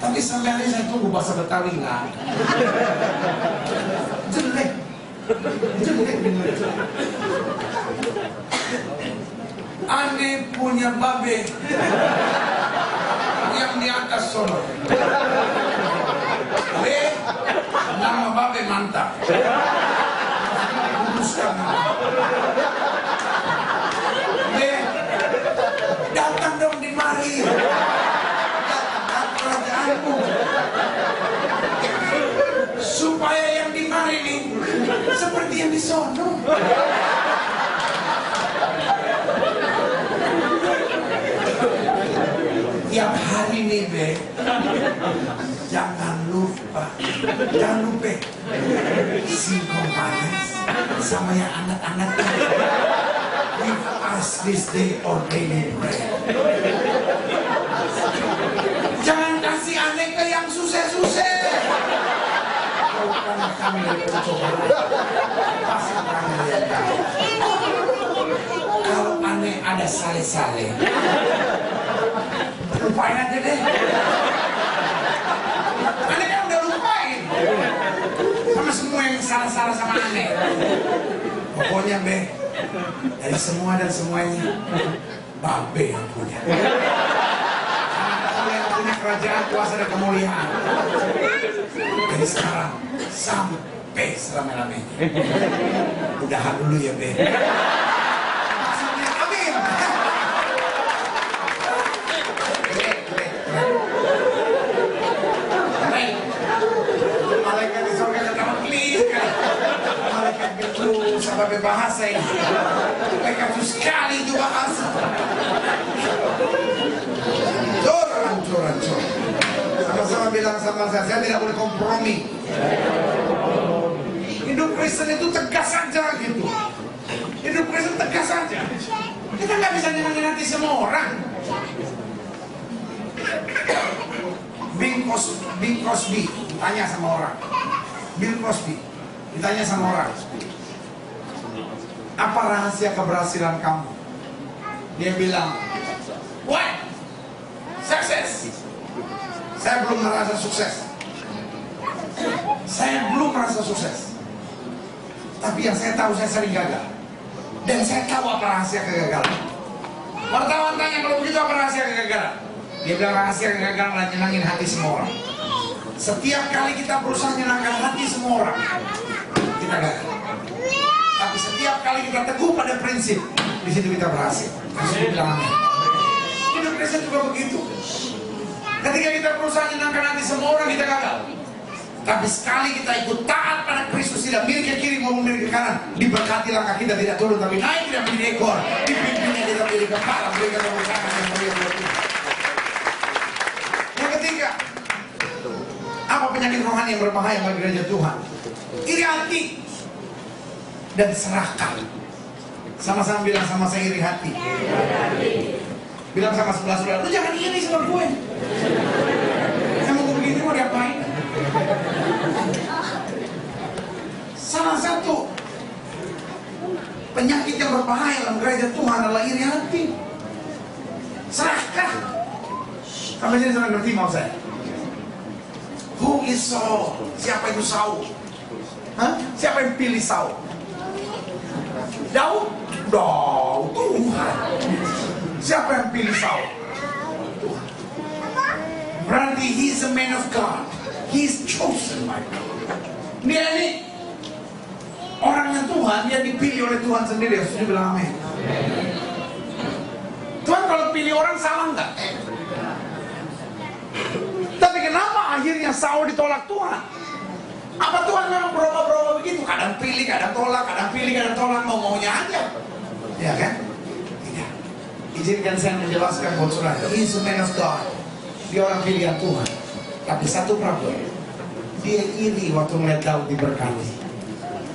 Tapi sampai hari saya tunggu bahasa Betawi nggak. Jelek bener. Ane punya babe yang di atas sono. Nama babe mantap. Kuduskan. Datang dong di mari. Datang kerajaanku. Supaya yang di mari ini seperti yang di sono. Tiap hari nih be, jangan lupa singkong panas sama yang anak-anak. Give us this day our daily bread. Jangan kasih aneh ke yang susah-susah. Karena kami dari percobaan pasti kami lihat kami. Kalau aneh ada sale-sale, lupain aja deh. Aneh kan udah lupain sama semua yang salah-salah sama aneh. Pokoknya be, dari semua dan semuanya babe yang punya. Karena yang punya kerajaan, kuasa dan kemuliaan. Jadi sekarang sampai selama-lamanya. Udahan dulu ya, Ben. Maksudnya amin. Malaikat di surga ketawa klik. Malaikat itu sampai bahasa ini. Malaikat itu sekali itu bahasa. Curang. Sama-sama bilang sama saya tidak boleh kompromi. Hidup Kristen itu tegas saja gitu. Hidup Kristen tegas saja. Kita nggak bisa nyenangin hati semua orang. Bing Crosby tanya sama orang. Bill Cosby ditanya sama orang, apa rahasia keberhasilan kamu? Dia bilang, what? Sukses. Saya belum merasa sukses. Tapi yang saya tahu, saya sering gagal. Dan saya tahu apa rahasia kegagalan. Wartawan tanya, kalau begitu apa rahasia kegagalan? Dia bilang rahasia kegagalan adalah nyenangin hati semua orang. Setiap kali kita berusaha menyenangkan hati semua orang, kita gagal. Tapi setiap kali kita teguh pada prinsip, di situ kita berhasil. Kasih bilang amin. Hidup Kristen juga begitu. Ketika kita berusaha menyenangkan hati semua orang, kita gagal. Tapi sekali kita ikut taat pada Kristus, tidak milik ke kiri maupun milik ke kanan, diberkati langkah kita tidak turun tapi naik, tidak menjadi ekor, dipimpinnya tidak menjadi kepala, berikan tepuk tangan yang mulia buat Tuhan. Yang ketiga, apa penyakit rohani yang berbahaya bagi gereja Tuhan? Iri hati dan serakah. Sama-sama bilang sama saya, iri hati. Bilang sama sebelah saudara, lu jangan iri sama gue. Sama gue begini mau diapain? Salah satu penyakit yang berbahaya dalam gereja Tuhan adalah iri hati, serakah. Sampai sini sudah ngerti mau saya? Who is Saul? Siapa itu Saul? Siapa yang pilih Saul? Daud? Tuhan. Siapa yang pilih Saul? Tuhan. Berarti he is a man of God. He is chosen by God. Dia ini orangnya Tuhan, dia dipilih oleh Tuhan sendiri. Harus bilang amin. Tuhan kalau pilih orang salah nggak? Tapi kenapa akhirnya Saul ditolak Tuhan? Apa Tuhan memang berubah-berubah begitu? Kadang pilih, kadang tolak, kadang pilih, kadang tolak, mau-maunya aja. Ya kan? Tidak. Izinkan saya menjelaskan buat saudara. He is a man of God. Dia orang pilihan Tuhan. Tapi satu problem, dia iri waktu melihat Daud diberkati.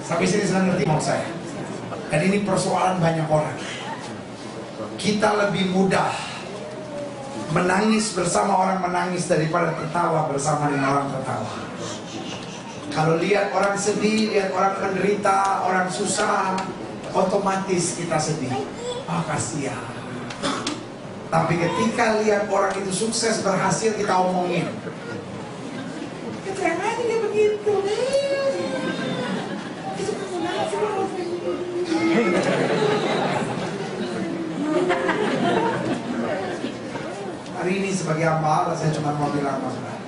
Sampai sini sudah ngerti mau saya? Dan ini persoalan banyak orang. Kita lebih mudah menangis bersama orang menangis daripada tertawa bersama dengan orang tertawa. Kalau lihat orang sedih, lihat orang menderita, orang susah, otomatis kita sedih. Kasihan. Tapi ketika lihat orang itu sukses, berhasil, kita omongin. Jangan aja dia begitu. Hari ini sebagai hamba Allah, saya cuma mau bilang sama saudara,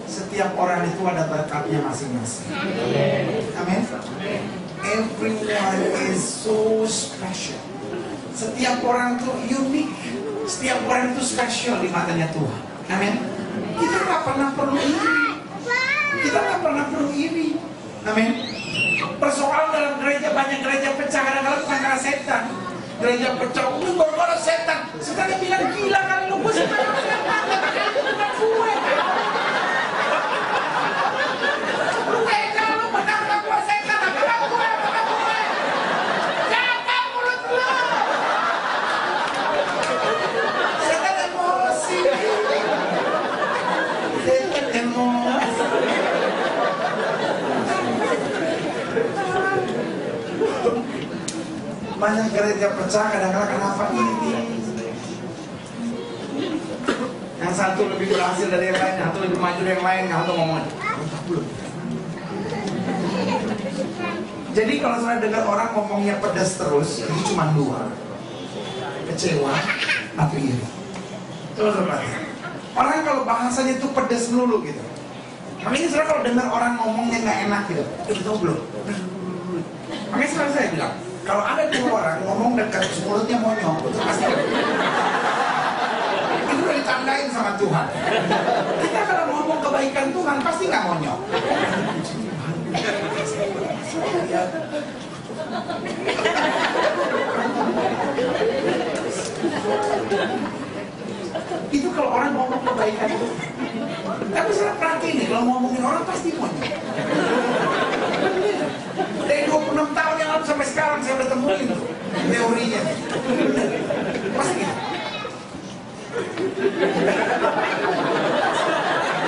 setiap orang itu ada berkatnya masing-masing. Amin. Everyone is so special. Setiap orang itu unik. Setiap orang itu spesial di matanya Tuhan. Amin. Kita nggak pernah perlu iri. Amin. Persoalan dalam gereja, banyak gereja pecah kadang-kadang bukan karena setan. Gereja pecah, lu baru setan. Setan bilang gila kan lu, gue setan. Bukan gue. Lu kayak kalau menang gue setan, bukan gue. Jaga mulut lu. Setan emosi. Setan emosi. Banyak gereja pecah kadang-kadang kenapa ini? Yang satu lebih berhasil dari yang lain, yang satu lebih maju dari yang lain, yang satu ngomong. Jadi kalau saya dengar orang ngomongnya pedas terus, itu cuma dua, kecewa atau iri. Terus berarti Orang kalau bahasanya itu pedes melulu gitu. Makanya saudara kalau dengar orang ngomongnya nggak enak gitu, itu belum. Makanya selalu saya bilang, kalau ada dua orang ngomong dekat mulutnya monyong, itu pasti itu udah ditandain sama Tuhan. Kita kalau ngomong kebaikan Tuhan pasti nggak monyong. Itu kalau orang ngomong kebaikan itu. Tapi saya perhatiin nih, kalau ngomongin orang pasti monyong. Dari 26 tahun yang lalu sampai sekarang saya udah temuin teorinya. Pasti gitu.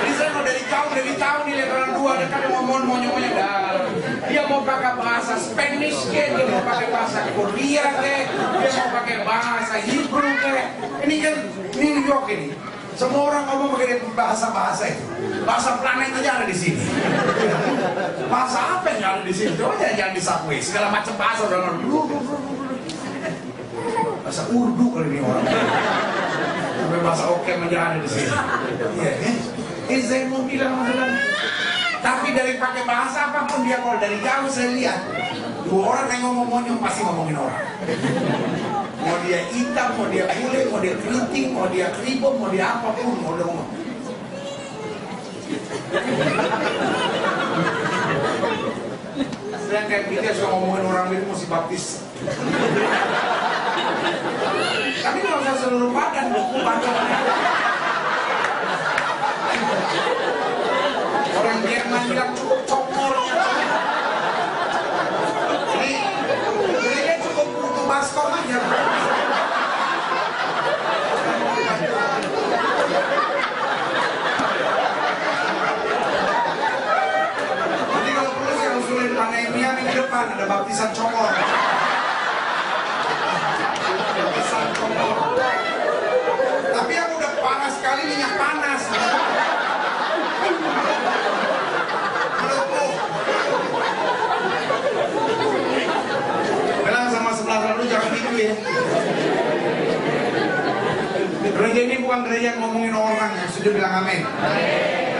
Jadi saya mau dari jauh nih lihat orang dua dekat ngomong monyong-monyong dalam. Dia mau pakai bahasa Spanish ke, dia mau pakai bahasa Korea ke, dia mau pakai bahasa Hebrew ke. Ini kan New York ini. Semua orang ngomong pakai bahasa-bahasa itu. Bahasa planet aja ada di sini. Bahasa apa yang ada di sini? Coba jangan di subway. Segala macam bahasa udah bahasa Urdu kali ini orang. Sampai bahasa oke aja ada di sini. Iya kan? Saya mau bilang sama. Tapi dari pakai bahasa apapun dia kalau dari jauh saya lihat dua orang yang ngomong monyong pasti ngomongin orang. Mau dia hitam, mau dia bule, mau dia keriting, mau dia keribung, mau dia apapun, mau dia ngomong. Sedang kayak kita suka ngomongin orang itu mesti baptis. Tapi nggak usah seluruh badan, badan. Orang Jerman bilang cukup congornya. Ini cukup butuh baskom aja. Jadi kalau perlu saya usulin pandemia minggu depan ada baptisan congor. Baptisan congor. Tapi yang udah panas sekali minyak panas. Bilang sama sebelah lalu jangan gitu ya. Gereja ini bukan gereja yang ngomongin orang, yang sudah bilang amin.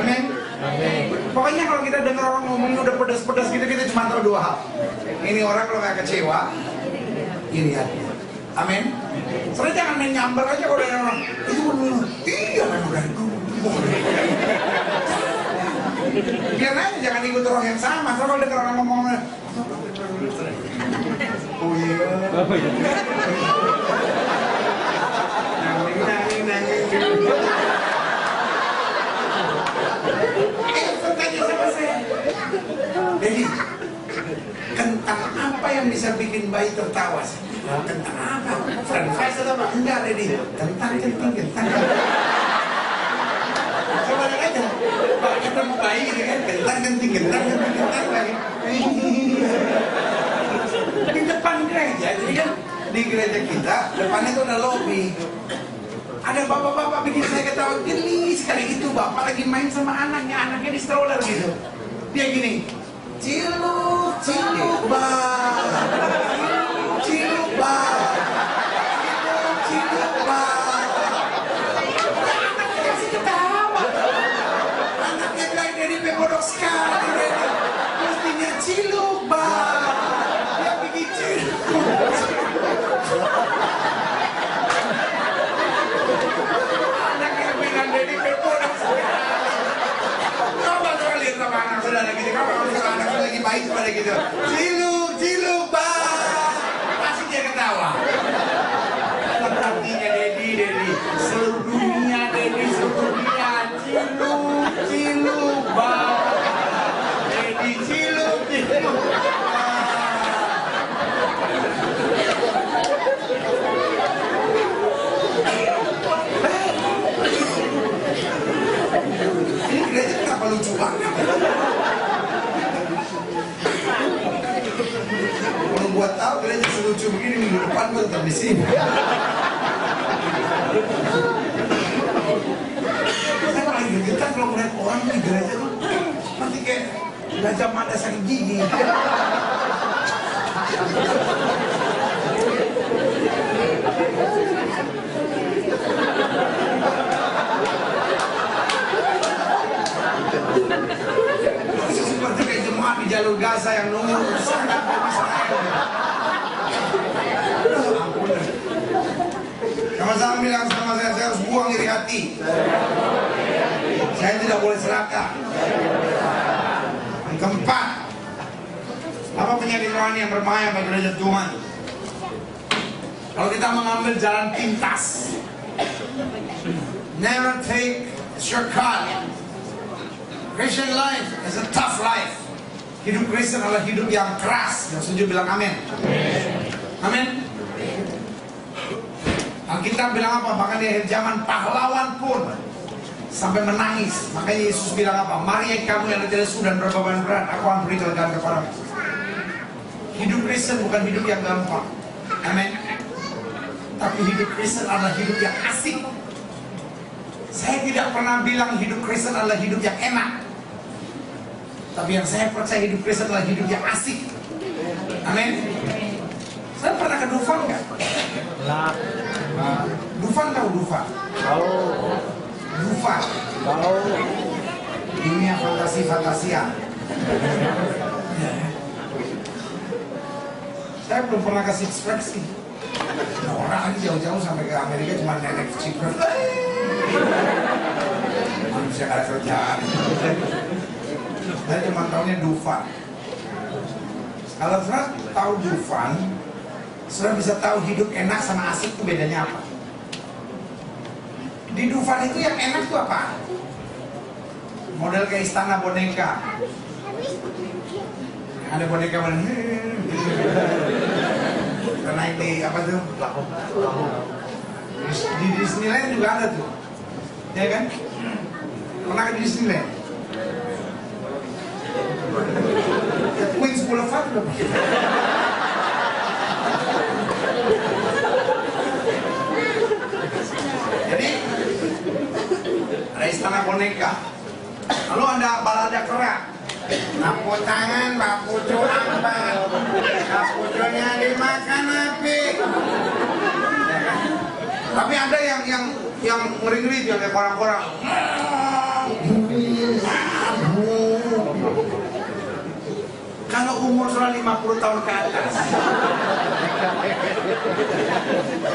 Amin. Pokoknya kalau kita dengar orang ngomongin udah pedas-pedas gitu, kita cuma tahu dua hal. Ini orang kalau nggak kecewa, ini hati. Amin. Soalnya jangan main nyamber aja kalau ada orang. Itu benar. Iya benar. Biar aja jangan ikut roh yang sama. Soalnya kalau dengar orang ngomong, oh iya. Nangis. Tanya sama saya. Jadi, kentang apa yang bisa bikin bayi tertawa sih? Kentang apa? French fries atau apa? Enggak, Dedi. Kentang. Coba lihat aja. Pak, kita mau bayi gitu kan? Kentang lagi. Di depan gereja, jadi kan di gereja kita, depannya itu ada lobby. Ada bapak-bapak bikin saya ketawa geli sekali itu. Bapak lagi main sama anaknya di stroller gitu. Dia gini, ciluk bang, ciluk bang. Anaknya kasih ketawa. Anaknya bilang dari pemodok sekali. Mestinya ciluk bang. Dia bikin ciluk. Anaknya bilang dari pemodok sekali. Coba lihat sama anak saudara gitu. Kalau anak saudara lagi baik pada gitu. Ciluk bang. Pasti dia ketawa. Artinya Dedi. Seluruh dunia Dedi, seluruh dunia. Ciluk bang. Dedi ciluk. Ini gereja kenapa lucu banget? Kalau buat tahu gereja selucu begini minggu depan gue tetap di sini. Saya paling gegetan kalau melihat orang di gereja tuh seperti kayak Gajah Mada sakit gigi. jalur Gaza yang nunggu sangat Israel. Sama-sama bilang sama saya harus buang iri hati. Saya tidak boleh serakah. Yang keempat, apa penyakit rohani yang berbahaya bagi gereja Tuhan? Kalau kita mengambil jalan pintas, never take shortcut. Christian life is a tough life. Hidup Kristen adalah hidup yang keras. Yang setuju bilang amin. Amin. Alkitab bilang apa? Bahkan di akhir zaman pahlawan pun sampai menangis. Makanya Yesus bilang apa? Mari kamu yang letih lesu dan berbeban berat, aku akan beri kelegaan kepadamu. Hidup Kristen bukan hidup yang gampang. Amin. Tapi hidup Kristen adalah hidup yang asik. Saya tidak pernah bilang hidup Kristen adalah hidup yang enak. Tapi yang saya percaya hidup Kristen adalah hidup yang asik. Amin. Saya pernah ke Dufan nggak? Dufan tahu Dufan? Tahu. Dufan. Tahu. Dunia fantasi-fantasian. Saya belum pernah kasih ekspresi. Orang aja jauh-jauh sampai ke Amerika cuma nenek chicken. Manusia gak ada kerjaan. Saya cuma tahunya Dufan. Kalau saudara tahu Dufan, saudara bisa tahu hidup enak sama asik itu bedanya apa. Di Dufan itu yang enak itu apa? Model kayak istana boneka. Ada boneka mana? Naik di apa tuh? Di Disneyland juga ada tuh, ya kan? Pernah ke Disneyland? Queens Boulevard belum? Jadi ada istana boneka, lalu ada balada kerak. Bapu tangan, bapu ambar, bapunya dimakan api. Tapi ada yang ngeri-ngeri dia kayak orang-orang. Kalau umur sudah 50 tahun ke atas,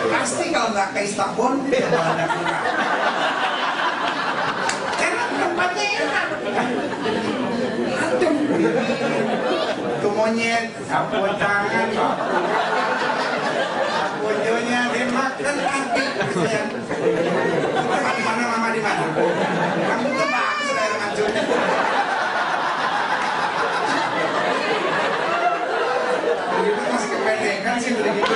pasti kalau nggak ke Istanbul dia balada kerak. Karena tempatnya enak. Itu monyet, sapu tangan, sapunya dimakan kaki. Mama di mana, mama di mana? Kamu tuh bagus dari mancungnya. Begitu masih kependekan sih begitu.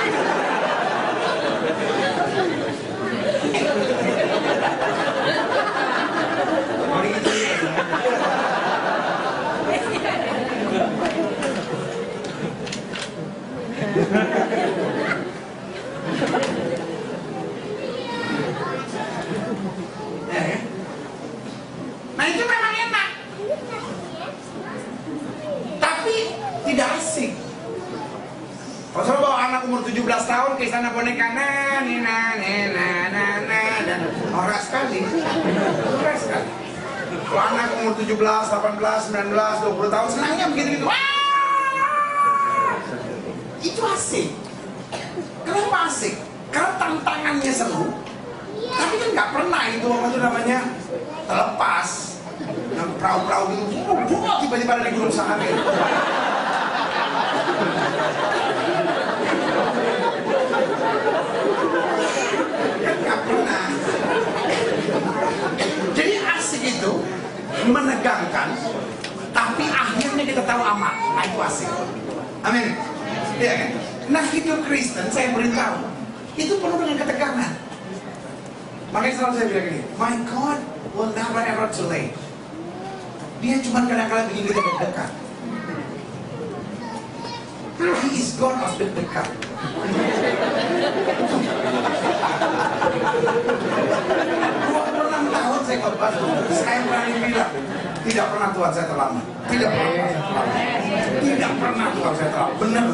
Nah itu memang enak, tapi tidak asik. Kalau saya bawa anak umur 17 tahun ke istana boneka, dan norak sekali. Kalau anak umur 17, 18, 19, 20 tahun senangnya begitu-gitu. Itu asik. Kenapa asik? Karena tantangannya seru. Tapi kan nggak pernah itu apa itu namanya terlepas. Yang perahu-perahu gitu, tiba-tiba ada di gunung Sahara. Nggak pernah. Jadi asik itu menegangkan, tapi akhirnya kita tahu aman. Nah itu asik. Amin. Iya kan? Nah hidup Kristen saya beritahu itu penuh dengan ketegangan. Makanya selalu saya bilang gini, my God will never ever too late. Dia cuma kadang-kadang bikin kita dekat. He is God of the dekat. Tahun saya khotbah, saya berani bilang tidak pernah Tuhan saya terlambat. Tidak pernah. Tidak pernah Tuhan saya terlambat. Benar.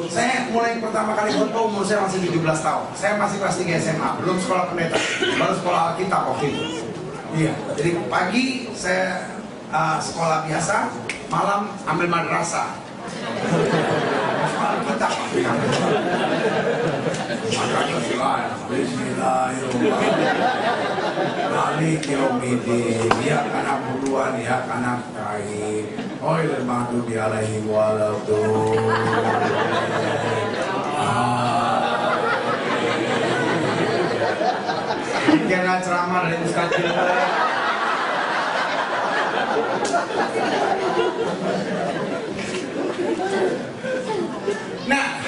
Saya mulai pertama kali khotbah umur saya masih 17 tahun. Saya masih kelas 3 SMA, belum sekolah pendeta, baru sekolah Alkitab waktu itu. Iya. Jadi pagi saya sekolah biasa, malam ambil madrasah. Kita makanya bismillahirrahmanirrahim. Malik yaumidin. Ya kana buruan, ya kana kain. Ghairil maghdubi alaihim waladdallin. Jangan ceramah dari Ustaz. Nah,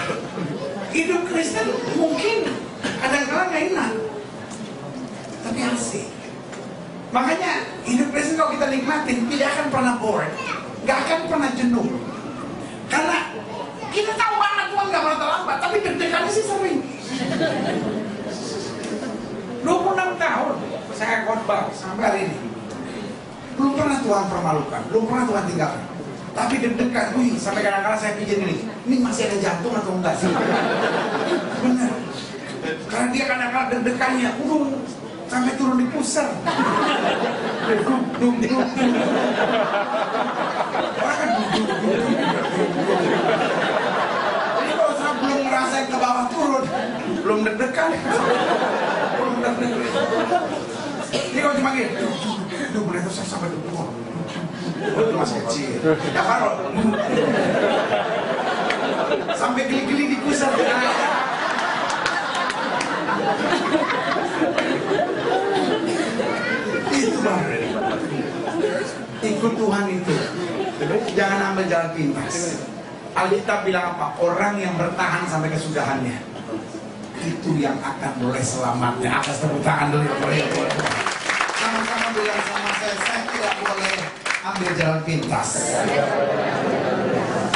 hidup Kristen mungkin kadang-kadang gak enak, tapi asik. Makanya hidup Kristen kalau kita nikmatin tidak akan pernah boring, gak akan pernah jenuh. Karena kita tahu banget Tuhan gak pernah terlambat, tapi deg-degannya sih sering. 26 tahun saya khotbah sampai hari ini, belum pernah Tuhan permalukan, belum pernah Tuhan tinggalkan. Tapi deg-degan, sampai kadang-kadang saya pikir ini masih ada jantung atau enggak sih? Benar. Karena dia kadang-kadang deg-degannya, sampai turun di pusar. Dum. Orang kan Jadi kalau saya belum ngerasain ke bawah turun, belum deg-degan. Ini kalau cuma gitu, boleh tuh saya sampai deg-degan. Itu masih kecil. Ya Farol. Sampai geli-geli di pusat. Itu bang. Ikut Tuhan itu. Jangan ambil jalan pintas. Alkitab bilang apa? Orang yang bertahan sampai kesudahannya, itu yang akan boleh selamatnya. Atas tepuk tangan dulu. Sama-sama bilang sama saya tidak boleh ambil jalan pintas.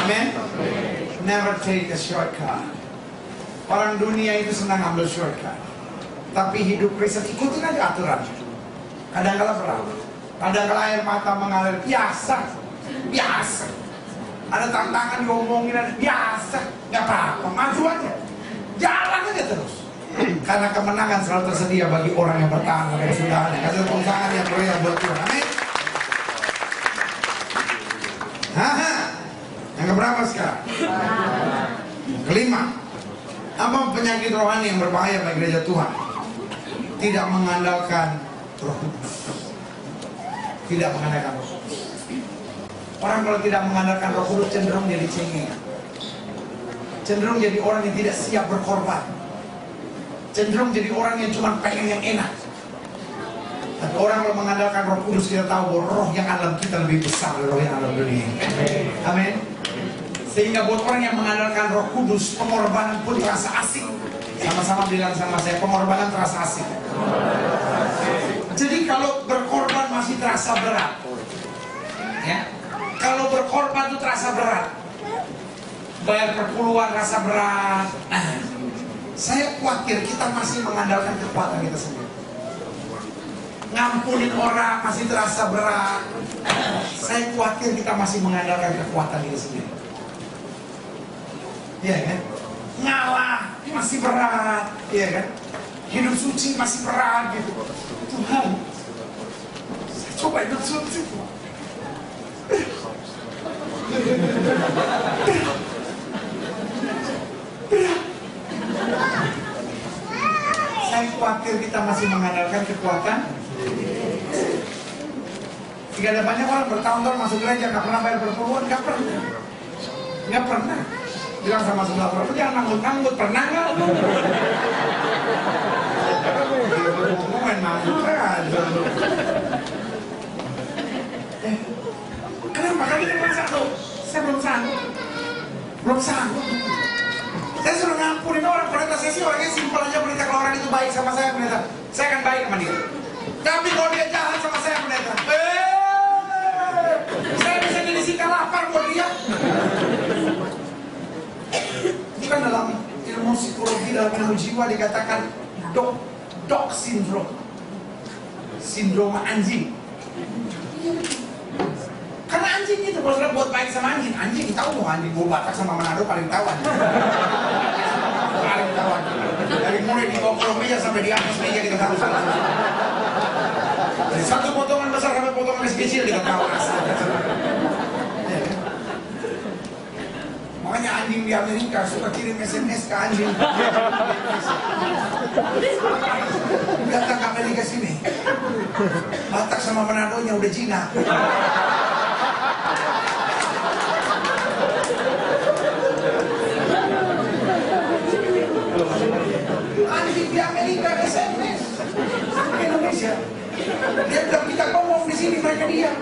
Amen. Never take a shortcut. Orang dunia itu senang ambil shortcut, tapi hidup Kristen ikutin aja aturan. Kadang-kala berat, kadang-kala air mata mengalir, biasa. Ada tantangan diomongin, biasa, nggak apa-apa, maju aja, jalan aja terus. Karena kemenangan selalu tersedia bagi orang yang bertahan sampai kesudahannya. Kasih tepuk tangan yang meriah buat Tuhan. Amin. Yang keberapa sekarang? Kelima. Apa penyakit rohani yang berbahaya bagi gereja Tuhan? Tidak mengandalkan Roh Kudus. Tidak mengandalkan Roh Kudus. Orang kalau tidak mengandalkan Roh Kudus cenderung jadi cengeng. Cenderung jadi orang yang tidak siap berkorban. Cenderung jadi orang yang cuma pengen yang enak. Tapi orang kalau mengandalkan Roh Kudus, kita tahu bahwa roh yang ada dalam kita lebih besar dari roh yang ada dalam dunia. Amin. Sehingga buat orang yang mengandalkan Roh Kudus, pengorbanan pun terasa asik. Sama-sama bilang sama saya, pengorbanan terasa asik. Jadi kalau berkorban masih terasa berat, ya. Kalau berkorban itu terasa berat, bayar perpuluhan rasa berat. Saya khawatir kita masih mengandalkan kekuatan kita sendiri. Ngampunin orang masih terasa berat. Saya khawatir kita masih mengandalkan kekuatan kita sendiri. Iya kan? Ngalah masih berat, iya kan? Hidup suci masih berat gitu. Tuhan, saya coba hidup suci. Saya khawatir kita masih mengandalkan kekuatan. Jika ada banyak orang bertahun-tahun masuk gereja gak pernah bayar perpuluhan, gak pernah. Bilang sama sebelah orang, jangan nanggut-nanggut, pernah gak? Ngomongin nanggut aja. Kenapa? Kan kita belum sanggup. Saya belum sanggup. Saya suruh ngampunin orang, pendeta saya sih orangnya simpel aja, pendeta. Kalau orang itu baik sama saya, pendeta, saya akan baik sama dia. Tapi kalau dia jahat sama saya, pendeta, saya bisa jadi sikap lapar buat dia. Bukan dalam ilmu psikologi, dalam ilmu jiwa dikatakan dog syndrome, sindrom anjing. Karena anjing itu kalau sudah buat baik sama anjing tahu dong, anjing Bulu Batak sama Manado paling tahu anjing. Paling tahu anjing. Dari mulai di bawah kolong meja sampai di atas meja kita tahu. Dari satu potongan besar sampai potong-potong kecil di kepala. Makanya anjing di Amerika suka kirim SMS ke anjing. Datang ke Amerika sini. Batak sama Manadonya udah jinak. Anjing di Amerika SMS ke Indonesia. Dia bilang kita ngomong di sini mereka diam.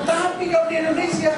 Tapi kalau di Indonesia